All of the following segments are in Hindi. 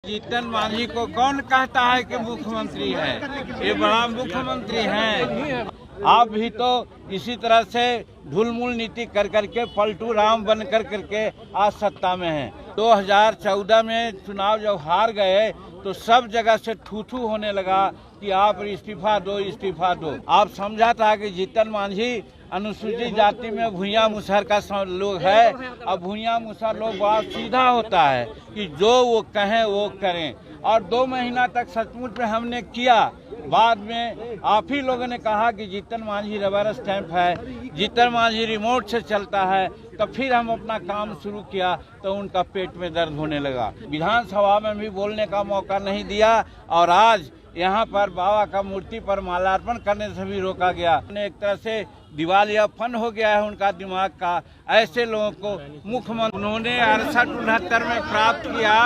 जीतन मांझी को कौन कहता है कि मुख्यमंत्री है? ये बड़ा मुख्यमंत्री हैं। आप भी तो इसी तरह से ढुलमुल नीति कर करके पलटू राम बन करके आज सत्ता में हैं। 2014 में चुनाव जब हार गए तो सब जगह से थू होने लगा कि आप इस्तीफा दो, इस्तीफा दो। आप समझा था कि जीतन मांझी अनुसूचित जाति में भूया मुसहर का लोग है। अब भूया मुसहर लोग बहुत सीधा होता है कि जो वो कहें वो करें, और 2 महीना तक सचमुच में हमने किया। बाद में आप ही लोगों ने कहा कि जीतन मांझी रबर स्टैंप है, जीतन मांझी रिमोट से चलता है। तो फिर हम अपना काम शुरू किया तो उनका पेट में दर्द होने लगा। विधानसभा में भी बोलने का मौका नहीं दिया, और आज यहाँ पर बाबा का मूर्ति पर माल्यार्पण करने से भी रोका गया। एक तरह से दिवालियापन हो गया है उनका दिमाग का। ऐसे लोगों को मुख्यमंत्री उन्होंने 68-69 में प्राप्त किया,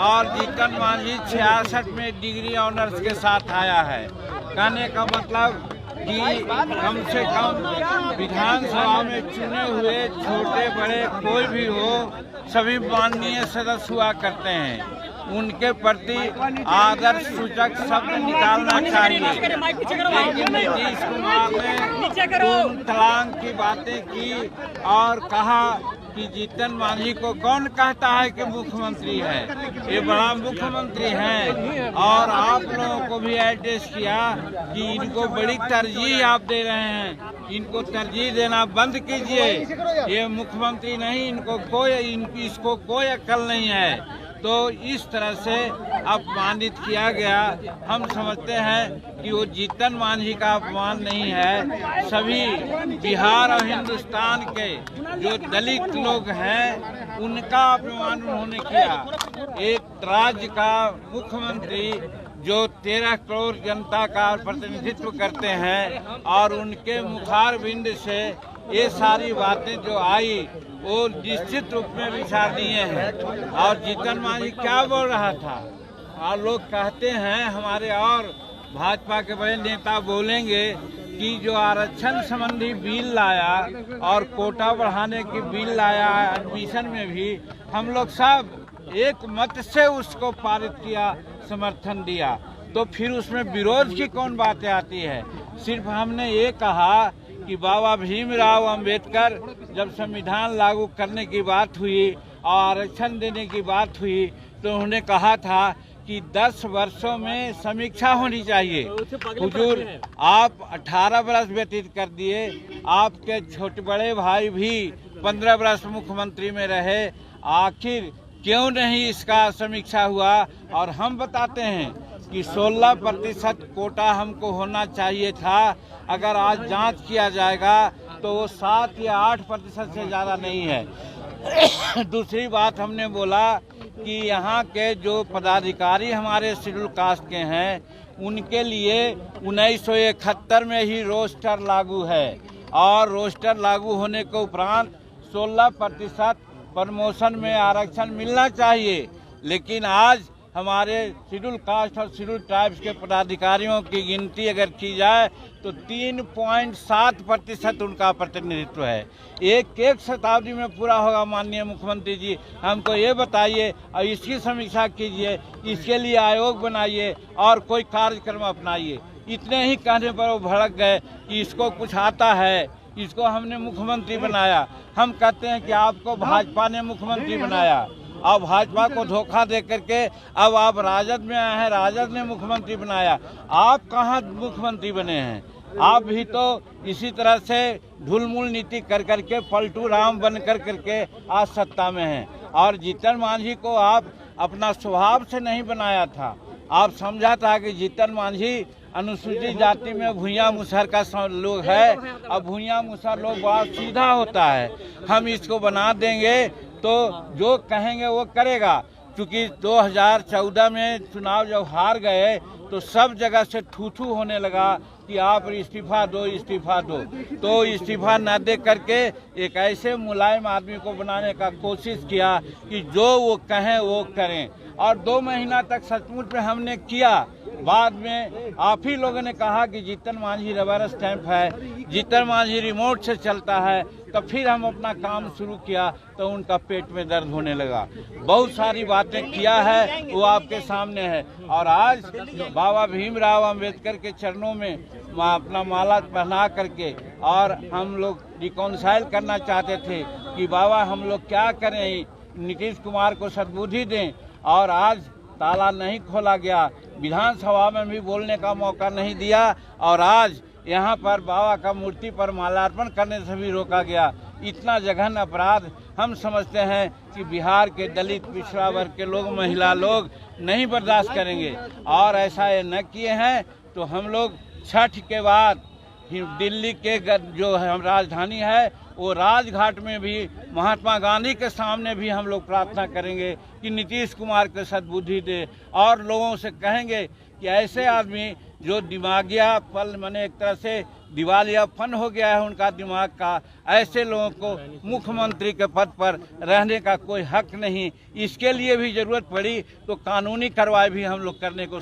और जीतन मांझी 66 में डिग्री ऑनर्स के साथ आया है। कहने का मतलब कि कम से कम विधानसभा में चुने हुए छोटे बड़े कोई भी हो, सभी माननीय सदस्य हुआ करते हैं। उनके प्रति आदर सूचक शब्द निकालना चाहिए। लेकिन नीतीश कुमार ने तलाक की बातें की और कहा कि जीतन मांझी को कौन कहता है कि मुख्यमंत्री है? ये बड़ा मुख्यमंत्री हैं। और आप लोगों को भी एड्रेस किया कि इनको बड़ी तरजीह आप दे रहे हैं, इनको तरजीह देना बंद कीजिए। ये मुख्यमंत्री नहीं, इसको कोई अक्ल नहीं है। तो इस तरह से अपमानित किया गया। हम समझते हैं कि वो जीतन मांझी का अपमान नहीं है, सभी बिहार और हिंदुस्तान के जो दलित लोग हैं उनका अपमान उन्होंने किया। एक राज्य का मुख्यमंत्री जो 13 करोड़ जनता का प्रतिनिधित्व करते हैं, और उनके मुखारबिंद से ये सारी बातें जो आई वो निश्चित रूप में विचारणीय है। और जीतन मांझी क्या बोल रहा था? और लोग कहते हैं हमारे और भाजपा के बड़े नेता बोलेंगे कि जो आरक्षण संबंधी बिल लाया और कोटा बढ़ाने की बिल लाया, एडमिशन में भी हम लोग सब एक मत से उसको पारित किया, समर्थन दिया। तो फिर उसमें विरोध की कौन बातें आती है? सिर्फ हमने ये कहा कि बाबा भीमराव अंबेडकर जब संविधान लागू करने की बात हुई और आरक्षण देने की बात हुई तो उन्होंने कहा था कि 10 वर्षों में समीक्षा होनी चाहिए। हुजूर, आप 18 वर्ष व्यतीत कर दिए, आपके छोटे बड़े भाई भी 15 वर्ष मुख्यमंत्री में रहे। आखिर क्यों नहीं इसका समीक्षा हुआ? और हम बताते हैं कि 16% कोटा हमको होना चाहिए था। अगर आज जांच किया जाएगा तो वो 7 या 8% से ज़्यादा नहीं है। दूसरी बात हमने बोला कि यहाँ के जो पदाधिकारी हमारे शेड्यूल कास्ट के हैं उनके लिए 1971 में ही रोस्टर लागू है, और रोस्टर लागू होने के उपरांत 16% प्रमोशन में आरक्षण मिलना चाहिए। लेकिन आज हमारे शेड्यूल कास्ट और शेड्यूल ट्राइब्स के पदाधिकारियों की गिनती अगर की जाए तो 3.7% उनका प्रतिनिधित्व है। एक शताब्दी में पूरा होगा। माननीय मुख्यमंत्री जी, हमको ये बताइए और इसकी समीक्षा कीजिए, इसके लिए आयोग बनाइए और कोई कार्यक्रम अपनाइए। इतने ही कहने पर वो भड़क गए कि इसको कुछ आता है, इसको हमने मुख्यमंत्री बनाया। हम कहते हैं कि आपको भाजपा ने मुख्यमंत्री बनाया, अब भाजपा को धोखा दे करके अब आप राजद में आए हैं, राजद ने मुख्यमंत्री बनाया। आप कहाँ मुख्यमंत्री बने हैं? आप भी तो इसी तरह से ढुलमुल नीति कर करके पलटू राम बन करके आज सत्ता में हैं। और जीतन मांझी को आप अपना स्वभाव से नहीं बनाया था। आप समझा था कि जीतन मांझी अनुसूचित जाति में भूया मुसहर का लोग है। अब भूया मुसहर लोग बहुत सीधा होता है, हम इसको बना देंगे तो जो कहेंगे वो करेगा। क्योंकि 2014 में चुनाव जब हार गए तो सब जगह से थू होने लगा कि आप इस्तीफा दो, इस्तीफा दो। तो इस्तीफा न दे करके एक ऐसे मुलायम आदमी को बनाने का कोशिश किया कि जो वो कहें वो करें, और 2 महीना तक सचमुच में हमने किया। बाद में आप ही लोगों ने कहा कि जीतन मांझी रबर स्टैंप है, जीतन मांझी रिमोट से चलता है। तो फिर हम अपना काम शुरू किया तो उनका पेट में दर्द होने लगा। बहुत सारी बातें किया है, वो आपके सामने है। और आज बाबा भीमराव अंबेडकर के चरणों में अपना माला पहना करके और हम लोग रिकॉन्साइल करना चाहते थे कि बाबा हम लोग क्या करें, नीतीश कुमार को सद्बुद्धि दें। और आज ताला नहीं खोला गया, विधानसभा में भी बोलने का मौका नहीं दिया और आज यहाँ पर बाबा का मूर्ति पर माल्यार्पण करने से भी रोका गया। इतना जघन अपराध हम समझते हैं कि बिहार के दलित पिछड़ा वर्ग के लोग, महिला लोग नहीं बर्दाश्त करेंगे। और ऐसा ये न किए हैं तो हम लोग छठ के बाद दिल्ली के जो हम राजधानी है वो राजघाट में भी महात्मा गांधी के सामने भी हम लोग प्रार्थना करेंगे कि नीतीश कुमार को सद्बुद्धि दे। और लोगों से कहेंगे कि ऐसे आदमी जो दिमागिया पल माने एक तरह से दिवालियापन हो गया है उनका दिमाग का, ऐसे लोगों को मुख्यमंत्री के पद पर रहने का कोई हक नहीं। इसके लिए भी जरूरत पड़ी तो कानूनी कार्रवाई भी हम लोग करने को